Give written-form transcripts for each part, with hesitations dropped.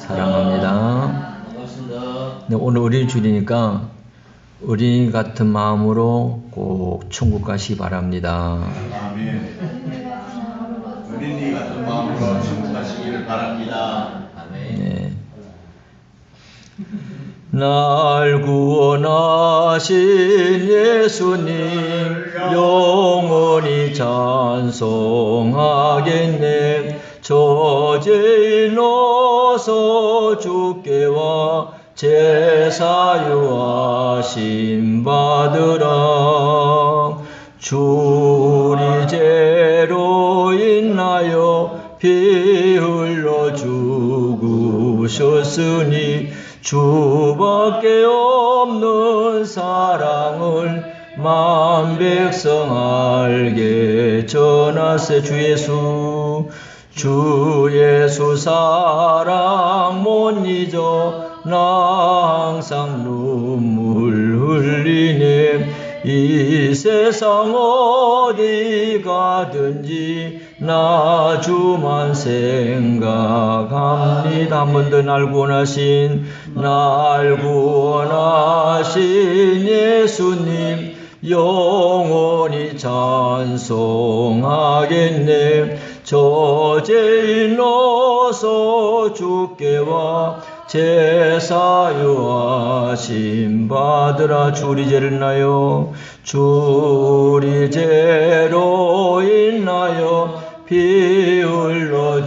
사랑합니다. 반갑습니다. 네, 오늘 어린이 주일이니까 어린이 같은 마음으로 꼭 천국 가시기 바랍니다. 아멘. 어린이 같은 마음으로 천국 가시기를 바랍니다. 아멘. 네. 날 구원하신 예수님 영원히 찬송하겠네. 저 죄인 어서 주께 와 제사유하심 받으라. 주리 죄로 인하여 피 흘러 죽으셨으니 주밖에 없는 사랑을 만 백성 알게 전하세. 주 예수 사랑 못 잊어 나 항상 눈물 흘리네. 이 세상 어디 가든지 나 주만 생각합니다. 한 번 더 날 구원하신 예수님 영원히 찬송하겠네. 저 죄인 어서 주께 와 제사유하심 받으라. 주리 죄를 인하여 주리 죄로 인하여 피 흘러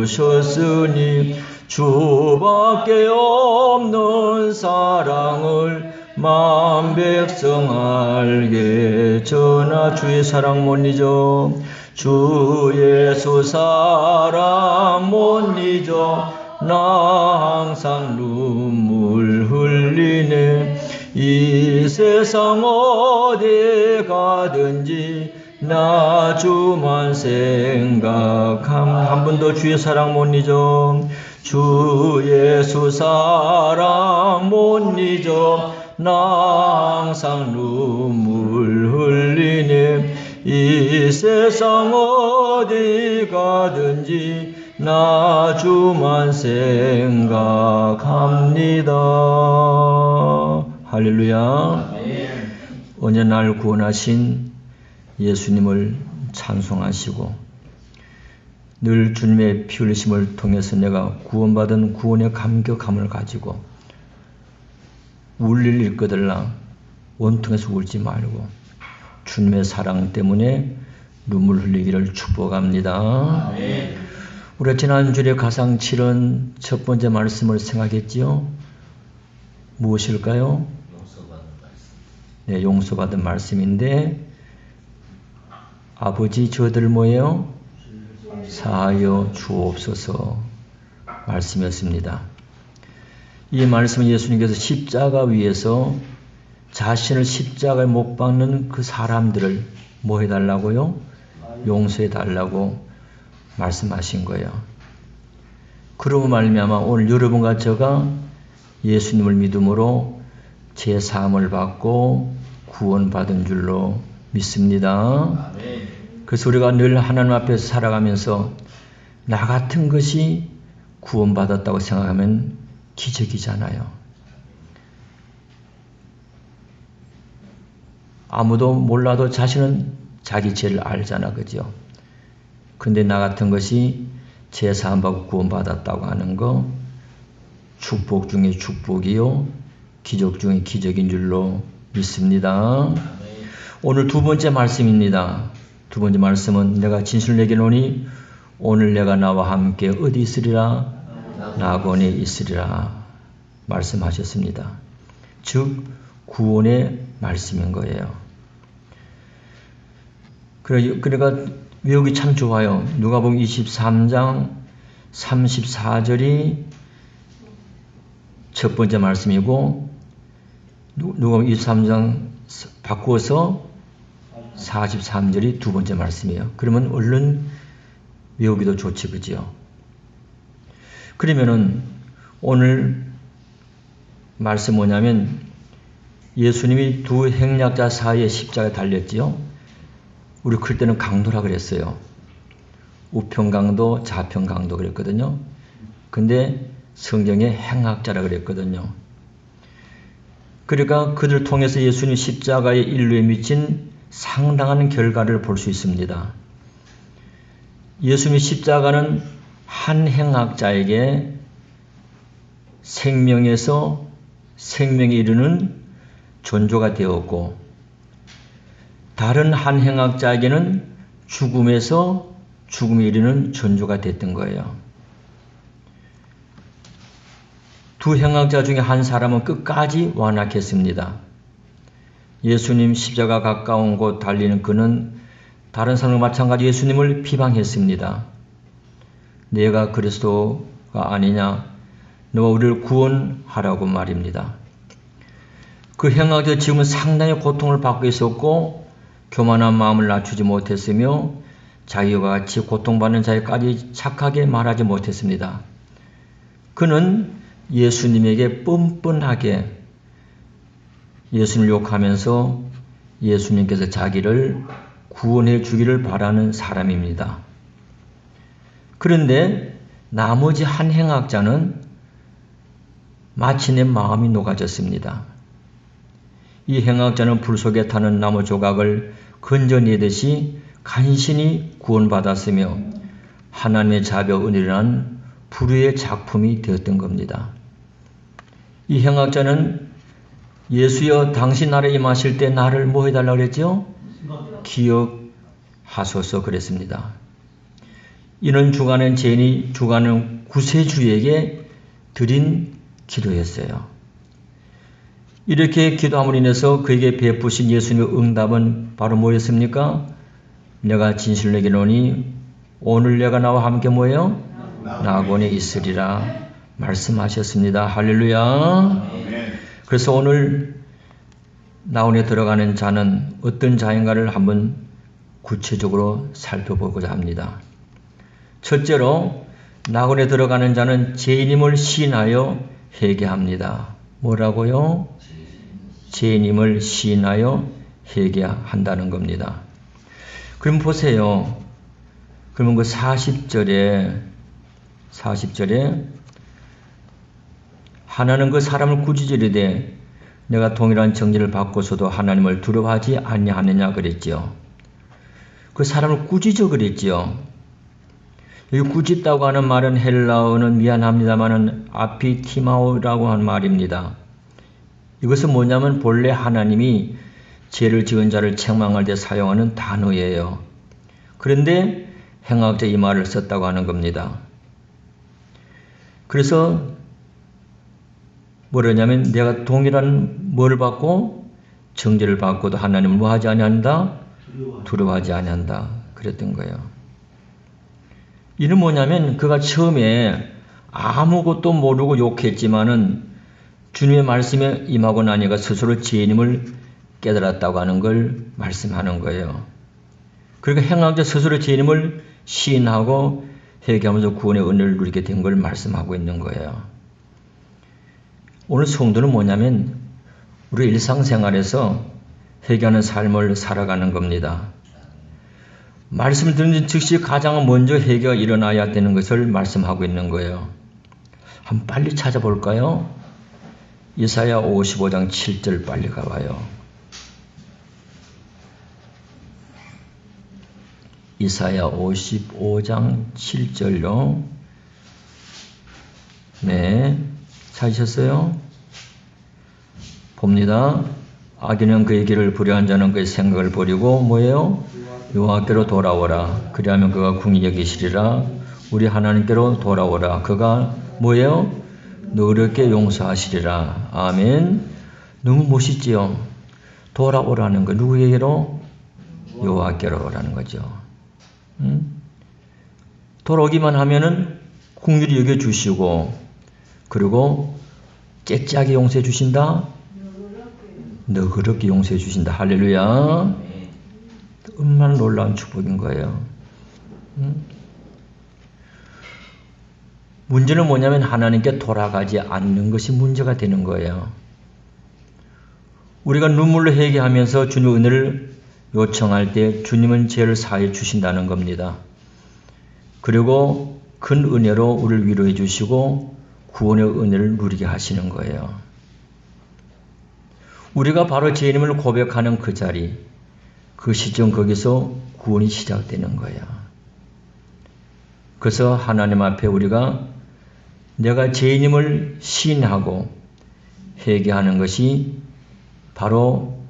죽으셨으니 주밖에 없는 사랑을 만 백성 알게 전하. 주의 사랑 못 잊어 주 예수 사랑 못 잊어 나 항상 눈물 흘리네. 이 세상 어디 가든지 나 주만 생각함. 한 번 더 주의 사랑 못 잊어 주 예수 사랑 못 잊어 나 항상 눈물 흘리네. 이 세상 어디 가든지 나 주만 생각합니다. 할렐루야. 언제 날 구원하신 예수님을 찬송하시고 늘 주님의 피 흘리심을 통해서 내가 구원받은 구원의 감격함을 가지고 울 일 있거들라 원통에서 울지 말고 주님의 사랑 때문에 눈물 흘리기를 축복합니다. 아멘. 우리가 지난주에 가상 7은 첫 번째 말씀을 생각했지요. 무엇일까요? 용서받는 말씀. 네, 용서받은 말씀인데 아버지 저들 뭐예요? 사하여 주옵소서 말씀이었습니다. 이 말씀은 예수님께서 십자가 위에서 자신을 십자가에 못 박는 그 사람들을 뭐 해달라고요? 용서해달라고 말씀하신 거예요. 그러고 말미암아 오늘 여러분과 제가 예수님을 믿음으로 제사함을 받고 구원받은 줄로 믿습니다. 그래서 우리가 늘 하나님 앞에서 살아가면서 나 같은 것이 구원받았다고 생각하면 기적이잖아요. 아무도 몰라도 자신은 자기 죄를 알잖아, 그죠? 근데 나 같은 것이 제사함 받고 구원받았다고 하는 거 축복 중에 축복이요, 기적 중에 기적인 줄로 믿습니다. 오늘 두 번째 말씀입니다. 두 번째 말씀은 내가 진실을 내게노니 오늘 내가 나와 함께 어디 있으리라? 낙원에 있으리라 말씀하셨습니다. 즉 구원의 말씀인 거예요. 그러니까 외우기 참 좋아요. 누가복음 23장 34절이 첫 번째 말씀이고 누가복음 23장 바꾸어서 43절이 두 번째 말씀이에요. 그러면 얼른 외우기도 좋지, 그죠? 그러면은 오늘 말씀 뭐냐면 예수님이 두 행약자 사이에 십자가에 달렸지요. 우리 클 때는 강도라 그랬어요. 우편강도, 좌편강도 그랬거든요. 근데 성경에 행악자라 그랬거든요. 그러니까 그들 통해서 예수님 십자가의 인류에 미친 상당한 결과를 볼 수 있습니다. 예수님 십자가는 한 행악자에게 생명에서 생명에 이르는 존조가 되었고, 다른 한 행악자에게는 죽음에서 죽음에 이르는 존조가 됐던 거예요. 두 행악자 중에 한 사람은 끝까지 완악했습니다. 예수님 십자가 가까운 곳 달리는 그는 다른 사람과 마찬가지 예수님을 비방했습니다. 내가 그리스도가 아니냐? 너와 우리를 구원하라고 말입니다. 그 행악자 지금은 상당히 고통을 받고 있었고 교만한 마음을 낮추지 못했으며 자기와 같이 고통받는 자에까지 착하게 말하지 못했습니다. 그는 예수님에게 뻔뻔하게 예수님을 욕하면서 예수님께서 자기를 구원해 주기를 바라는 사람입니다. 그런데 나머지 한 행악자는 마침내 마음이 녹아졌습니다. 이 행악자는 불 속에 타는 나무 조각을 건져내듯이 간신히 구원받았으며 하나님의 자비와 은혜란 불의의 작품이 되었던 겁니다. 이 행악자는 예수여 당신 나라에 임하실 때 나를 뭐 해달라고 그랬죠? 기억하소서 그랬습니다. 이는 주관은 죄인이 주관은 구세주에게 드린 기도였어요. 이렇게 기도함으로 인해서 그에게 베푸신 예수님의 응답은 바로 뭐였습니까? 내가 진실을 내기노니 오늘 내가 나와 함께 뭐예요? 낙원에 있으리라 말씀하셨습니다. 할렐루야. 그래서 오늘 낙원에 들어가는 자는 어떤 자인가를 한번 구체적으로 살펴보고자 합니다. 첫째로 낙원에 들어가는 자는 죄인임을 시인하여 회개합니다. 뭐라고요? 죄인임을 시인하여 회개한다는 겁니다. 그럼 보세요. 그러면 그 40절에 하나는 그 사람을 꾸짖으리되 내가 동일한 정죄를 받고서도 하나님을 두려워하지 아니하느냐 그랬지요. 그 사람을 꾸짖어 그랬지요. 여기 꾸짖다고 하는 말은 헬라어는 미안합니다만은 아피티마오라고 하는 말입니다. 이것은 뭐냐면 본래 하나님이 죄를 지은 자를 책망할 때 사용하는 단어예요. 그런데 행악자 이 말을 썼다고 하는 겁니다. 그래서 뭐라냐면 내가 동일한 뭐를 받고 정죄를 받고도 하나님을 뭐 하지 아니한다? 두려워하지 아니한다. 그랬던 거예요. 이는 뭐냐면 그가 처음에 아무것도 모르고 욕했지만은 주님의 말씀에 임하고 나니까 스스로 죄인임을 깨달았다고 하는 걸 말씀하는 거예요. 그러니까 행악자 스스로 죄인임을 시인하고 회개하면서 구원의 은혜를 누리게 된 걸 말씀하고 있는 거예요. 오늘 성도는 뭐냐면 우리 일상생활에서 회개하는 삶을 살아가는 겁니다. 말씀을 듣는 즉시 가장 먼저 회개가 일어나야 되는 것을 말씀하고 있는 거예요. 한번 빨리 찾아볼까요? 이사야 55장 7절 빨리 가봐요. 이사야 55장 7절요. 네, 찾으셨어요? 봅니다. 악인은 그의 길을 불의한 자는 그의 생각을 버리고 뭐예요? 여호와께로 돌아오라. 그리하면 그가 궁히 여기시리라. 우리 하나님께로 돌아오라. 그가 뭐예요? 너그럽게 용서하시리라. 아멘. 너무 멋있지요? 돌아오라는 거 누구에게로? 여호와께로라는 거죠. 돌아오기만 하면은 긍휼히 여겨주시고 그리고 째째하게 용서해 주신다? 너그럽게 용서해 주신다. 할렐루야. 얼마나 놀라운 축복인 거예요. 문제는 뭐냐면 하나님께 돌아가지 않는 것이 문제가 되는 거예요. 우리가 눈물로 회개하면서 주님의 은혜를 요청할 때 주님은 죄를 사해 주신다는 겁니다. 그리고 큰 은혜로 우리를 위로해 주시고 구원의 은혜를 누리게 하시는 거예요. 우리가 바로 죄인임을 고백하는 그 자리, 그 시점 거기서 구원이 시작되는 거예요. 그래서 하나님 앞에 우리가 내가 죄인임을 시인하고 회개하는 것이 바로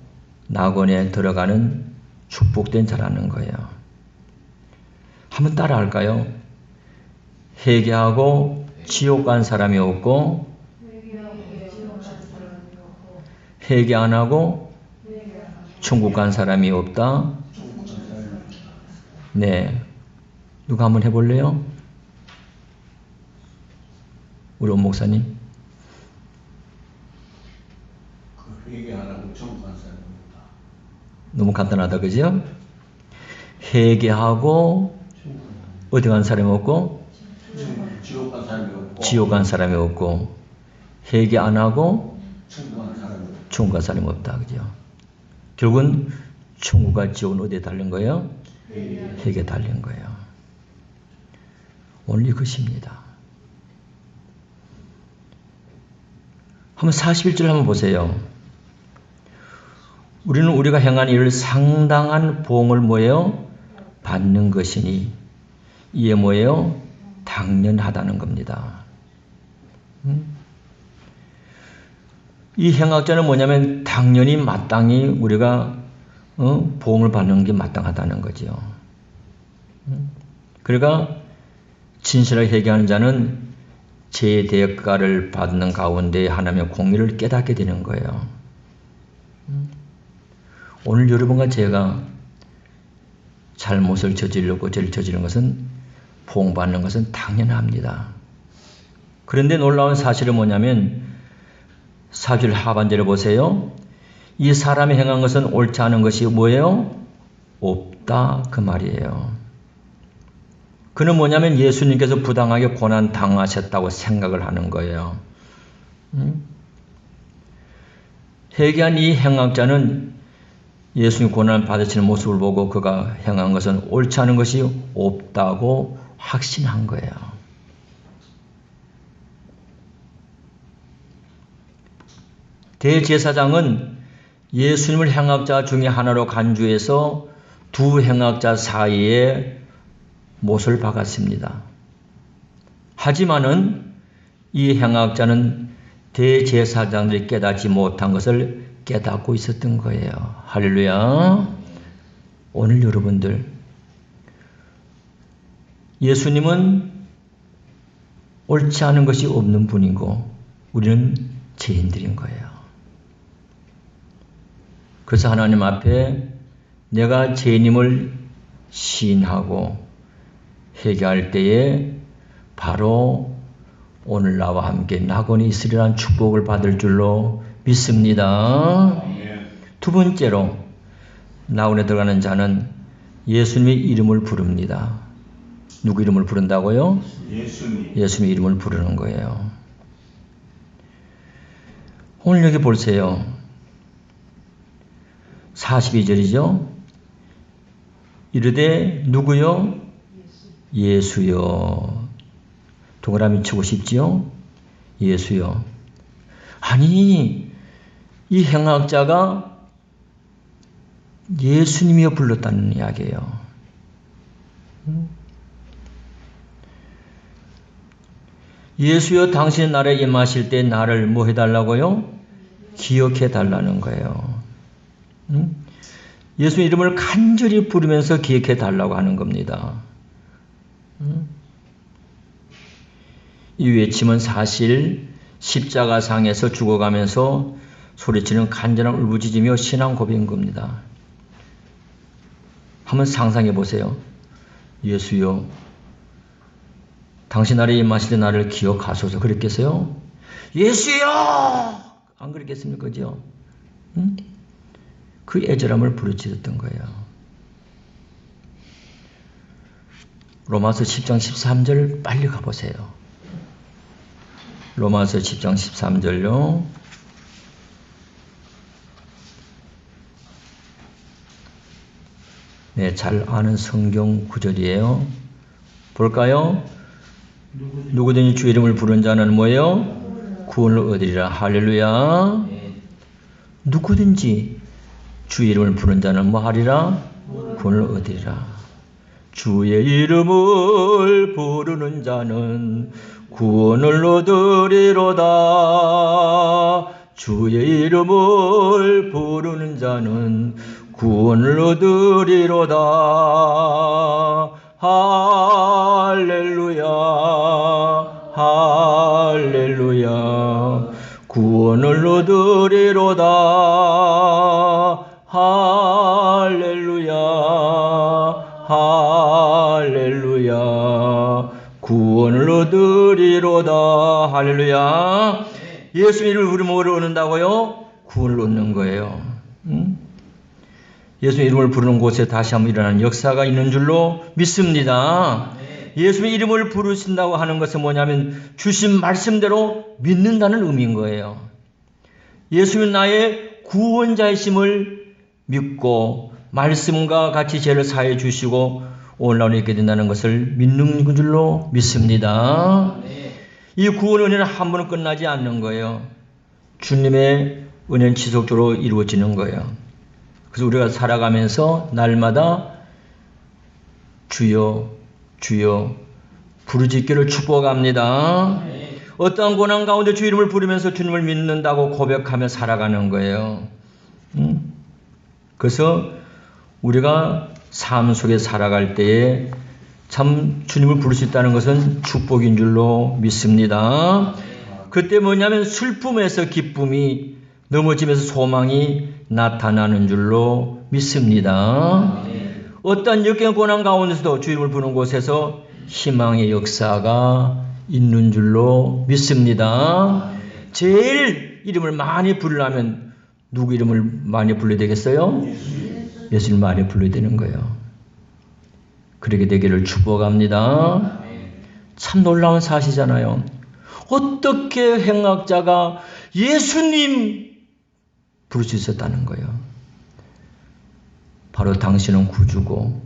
낙원에 들어가는 축복된 자라는 거예요. 한번 따라 할까요? 회개하고 지옥 간 사람이 없고, 회개 안 하고 천국 간 사람이 없다. 네. 누가 한번 해볼래요? 우리 온 목사님. 회개 안 하고 천국 간 사람이 없다. 너무 간단하다, 그죠? 회개하고 어디 간 사람이 없고, 지옥 간 사람이 없고, 지옥 간 사람이 없고, 회개 안 하고 천국 간 사람이 없다, 그죠? 결국은 천국과 지옥은 어디에 달린 거예요? 회개에 달린 거예요. 오늘 이것입니다. 한번 41절 한번 보세요. 우리는 우리가 행한 일을 상당한 보응을 뭐예요? 받는 것이니 이에 뭐예요? 당연하다는 겁니다. 이 행악자는 뭐냐면 당연히 마땅히 우리가 보응을 받는 게 마땅하다는 거죠. 그러니까 진실하게 회개하는 자는 죄의 대가를 받는 가운데 하나님의 공의를 깨닫게 되는 거예요. 오늘 여러분과 제가 잘못을 저지르고 죄를 저지르는 것은 보응받는 것은 당연합니다. 그런데 놀라운 사실은 뭐냐면 4절 하반절에 보세요. 이 사람이 행한 것은 옳지 않은 것이 뭐예요? 없다 그 말이에요. 그는 뭐냐면 예수님께서 부당하게 고난 당하셨다고 생각을 하는 거예요. 회개한 이 행악자는 예수님 고난을 받으시는 모습을 보고 그가 행한 것은 옳지 않은 것이 없다고 확신한 거예요. 대제사장은 예수님을 행악자 중에 하나로 간주해서 두 행악자 사이에 못을 박았습니다. 하지만은 이 행악자는 대제사장들이 깨닫지 못한 것을 깨닫고 있었던 거예요. 할렐루야. 오늘 여러분들 예수님은 옳지 않은 것이 없는 분이고 우리는 죄인들인 거예요. 그래서 하나님 앞에 내가 죄인임을 시인하고 회개할 때에 바로 오늘 나와 함께 낙원에 있으리라는 축복을 받을 줄로 믿습니다. 두 번째로 낙원에 들어가는 자는 예수님의 이름을 부릅니다. 누구 이름을 부른다고요? 예수님의 이름을 부르는 거예요. 오늘 여기 보세요. 42절이죠. 이르되 누구요? 예수요. 동그라미 치고 싶지요? 예수요. 아니 이 행악자가 예수님이여 불렀다는 이야기예요. 예수여 당신 나라에 임하실 때 나를 뭐 해달라고요? 기억해 달라는 거예요. 예수 이름을 간절히 부르면서 기억해 달라고 하는 겁니다. 이 외침은 사실 십자가상에서 죽어가면서 소리치는 간절한 울부짖으며 신앙 고백인 겁니다. 한번 상상해 보세요. 예수여 당신 나라에 임하실 때 나를 기억하소서 그랬겠어요? 예수여 안 그랬겠습니까? 그죠? 그 애절함을 부르짖었던 거예요. 로마서 10장 13절 빨리 가보세요. 로마서 10장 13절요. 네, 잘 아는 성경 구절이에요. 볼까요? 누구든지 주 이름을 부르는 자는 뭐예요? 구원을 얻으리라. 할렐루야. 누구든지 주 이름을 부르는 자는 뭐 하리라? 구원을 얻으리라. 주의 이름을 부르는 자는 구원을 얻으리로다. 주의 이름을 부르는 자는 구원을 얻으리로다. 할렐루야. 할렐루야. 구원을 얻으리로다. 할렐루야. 할렐루야. 구원을 얻으리로다. 할렐루야. 예수 이름을 부르면 뭐를 얻는다고요? 구원을 얻는 거예요. 예수 이름을 부르는 곳에 다시 한번 일어나는 역사가 있는 줄로 믿습니다. 예수의 이름을 부르신다고 하는 것은 뭐냐면 주신 말씀대로 믿는다는 의미인 거예요. 예수는 나의 구원자이심을 믿고 말씀과 같이 죄를 사해 주시고 오늘날 있게 된다는 것을 믿는 줄로 믿습니다. 이 구원 은혜는 한 번은 끝나지 않는 거예요. 주님의 은혜는 지속적으로 이루어지는 거예요. 그래서 우리가 살아가면서 날마다 주여 주여 부르짖기를 축복합니다. 어떠한 고난 가운데 주 이름을 부르면서 주님을 믿는다고 고백하며 살아가는 거예요. 그래서 우리가 삶 속에 살아갈 때에 참 주님을 부를 수 있다는 것은 축복인 줄로 믿습니다. 그때 뭐냐면 슬픔에서 기쁨이, 넘어짐에서 소망이 나타나는 줄로 믿습니다. 어떤 역경 고난 가운데서도 주 이름을 부르는 곳에서 희망의 역사가 있는 줄로 믿습니다. 제일 이름을 많이 부르려면 누구 이름을 많이 불러야 되겠어요? 예수를 많이 불러야 되는 거예요. 그렇게 되기를 축복합니다. 참 놀라운 사실이잖아요. 어떻게 행악자가 예수님 부를 수 있었다는 거예요. 바로 당신은 구주고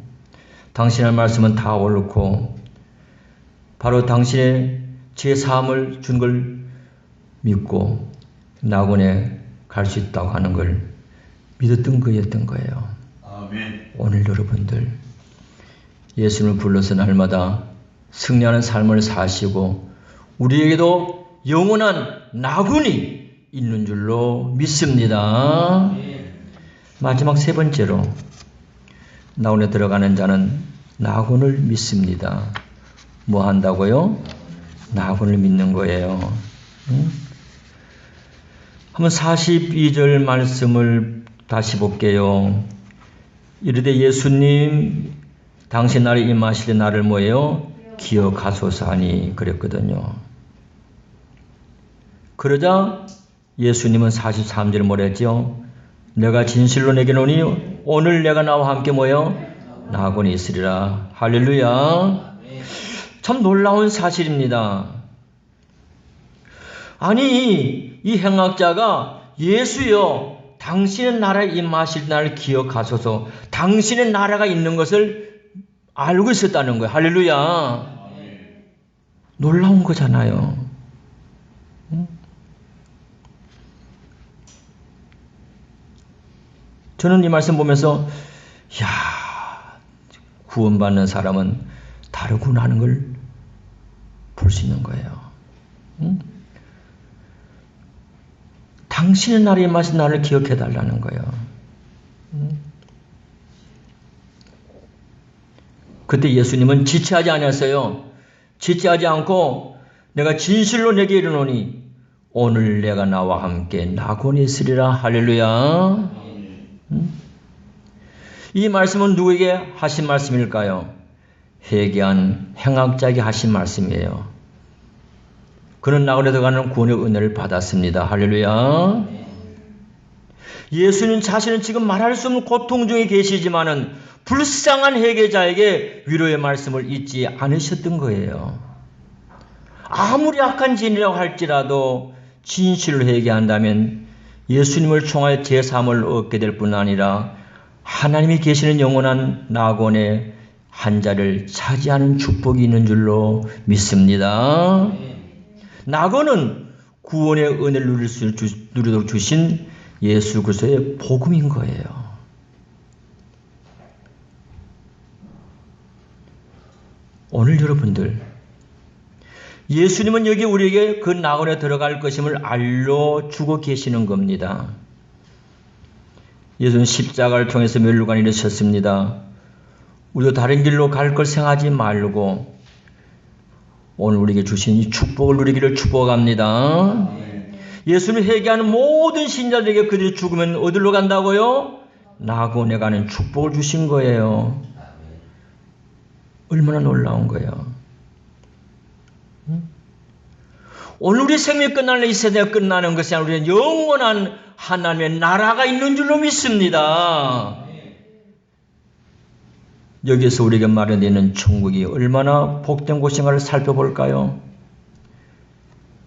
당신의 말씀은 다 옳고 바로 당신의 죄 사함을 준 걸 믿고 낙원에 갈 수 있다고 하는 걸 믿었던 거였던 거예요. 아멘. 오늘 여러분들 예수님을 불러서 날마다 승리하는 삶을 사시고 우리에게도 영원한 낙원이 있는 줄로 믿습니다. 마지막 세 번째로 낙원에 들어가는 자는 낙원을 믿습니다. 뭐 한다고요? 낙원을 믿는 거예요. 한번 42절 말씀을 다시 볼게요. 이르되 예수님 당신 나를 임하실 때 나를 뭐예요? 기억하소서 하니 그랬거든요. 그러자 예수님은 43절 뭐랬죠? 내가 진실로 내게 노니 오늘 내가 나와 함께 뭐예요? 낙원에 있으리라. 할렐루야. 참 놀라운 사실입니다. 아니 이 행악자가 예수여 당신의 나라에 임하실 날을 기억하소서, 당신의 나라가 있는 것을 알고 있었다는 거예요. 할렐루야. 놀라운 거잖아요. 저는 이 말씀 보면서 야, 구원받는 사람은 다르구나 하는 걸 볼 수 있는 거예요. 당신의 나라에 임하신 나를 기억해 달라는 거예요. 그때 예수님은 지체하지 않았어요. 지체하지 않고 내가 진실로 내게 이르노니 오늘 내가 나와 함께 낙원에 있으리라. 할렐루야. 이 말씀은 누구에게 하신 말씀일까요? 회개한 행악자에게 하신 말씀이에요. 그는 낙원에 들어가는 구원의 은혜를 받았습니다. 할렐루야. 예수님 자신은 지금 말할 수 없는 고통 중에 계시지만은 불쌍한 회개자에게 위로의 말씀을 잊지 않으셨던 거예요. 아무리 악한 죄인이라고 할지라도 진실을 회개한다면 예수님을 통하여 제사함을 얻게 될 뿐 아니라 하나님이 계시는 영원한 낙원에 한 자리를 차지하는 축복이 있는 줄로 믿습니다. 낙원은 구원의 은혜를 누리도록 주신 예수 그리스도의 복음인 거예요. 오늘 여러분들, 예수님은 여기 우리에게 그 낙원에 들어갈 것임을 알려주고 계시는 겁니다. 예수는 십자가를 통해서 멸류관에 이르셨습니다. 우리도 다른 길로 갈 걸 생각하지 말고 오늘 우리에게 주신 이 축복을 누리기를 축복합니다. 예수를 회개하는 모든 신자들에게 그들이 죽으면 어디로 간다고요? 낙원에 가는 축복을 주신 거예요. 얼마나 놀라운 거예요. 오늘 우리 생명이 끝나는 이 세대가 끝나는 것이 아니라 우리는 영원한 하나님의 나라가 있는 줄로 믿습니다. 여기에서 우리에게 마련되는 천국이 얼마나 복된 곳인가를 살펴볼까요?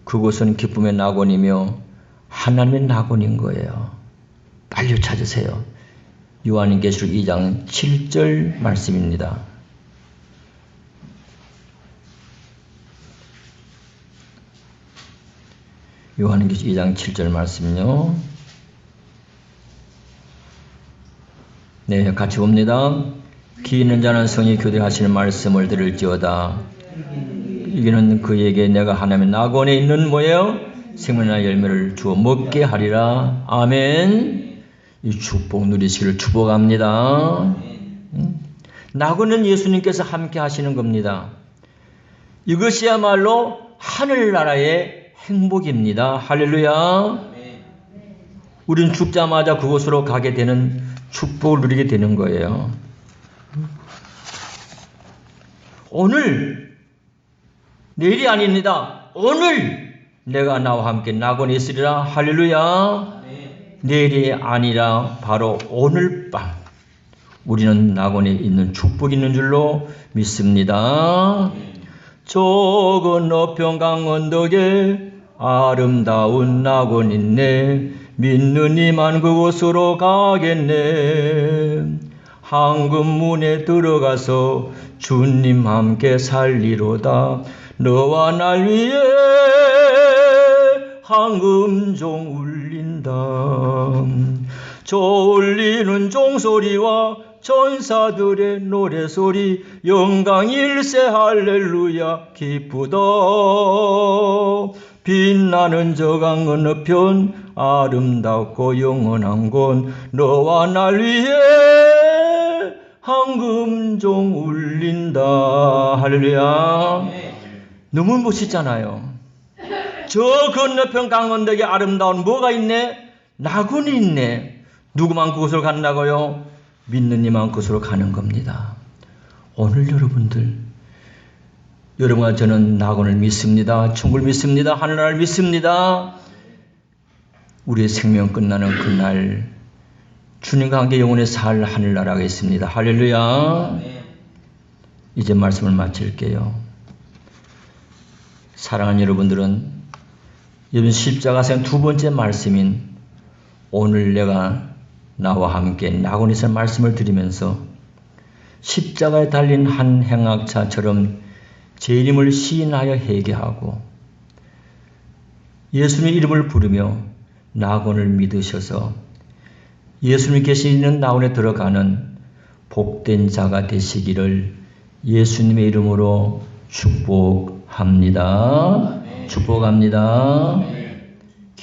그곳은 기쁨의 낙원이며 하나님의 낙원인 거예요. 빨리 찾으세요. 요한계시록 2장 7절 말씀입니다. 요한계시록 2장 7절 말씀요. 네, 같이 봅니다. 기 있는 자는 성이 교대하시는 말씀을 들을지어다. 이기는 그에게 내가 하나님의 낙원에 있는 뭐예요? 생명의 열매를 주어 먹게 하리라. 아멘. 이 축복 누리시기를 축복합니다. 낙원은 예수님께서 함께 하시는 겁니다. 이것이야말로 하늘나라의 행복입니다. 할렐루야. 우린 죽자마자 그곳으로 가게 되는 축복을 누리게 되는 거예요. 오늘, 내일이 아닙니다. 오늘 내가 나와 함께 낙원에 있으리라. 할렐루야. 내일이 아니라 바로 오늘 밤 우리는 낙원에 있는 축복이 있는 줄로 믿습니다. 저 건너편 강언덕에 아름다운 낙원 있네. 믿는 이만 그곳으로 가겠네. 황금문에 들어가서 주님 함께 살리로다. 너와 날 위해 황금종 울린다. 저 울리는 종소리와 천사들의 노래소리 영광일세 할렐루야 기쁘다. 빛나는 저 강 건너편 아름답고 영원한 곳 너와 날 위해 황금종 울린다. 할렐루야. 너무 멋있잖아요. 저 건너편 강원덕에 아름다운 뭐가 있네? 낙원이 있네. 누구만 그곳으로 간다고요? 믿는 이만 그곳으로 가는 겁니다. 오늘 여러분과 저는 낙원을 믿습니다. 천국을 믿습니다. 하늘나라를 믿습니다. 우리의 생명 끝나는 그날 주님과 함께 영원히 살 하늘나라가 있습니다. 할렐루야. 이제 말씀을 마칠게요. 사랑하는 여러분 십자가상 두 번째 말씀인 오늘 내가 나와 함께 낙원에서 말씀을 드리면서 십자가에 달린 한 행악차처럼 제 이름을 시인하여 회개하고 예수님의 이름을 부르며 낙원을 믿으셔서 예수님 계시는 낙원에 들어가는 복된 자가 되시기를 예수님의 이름으로 축복합니다. 축복합니다.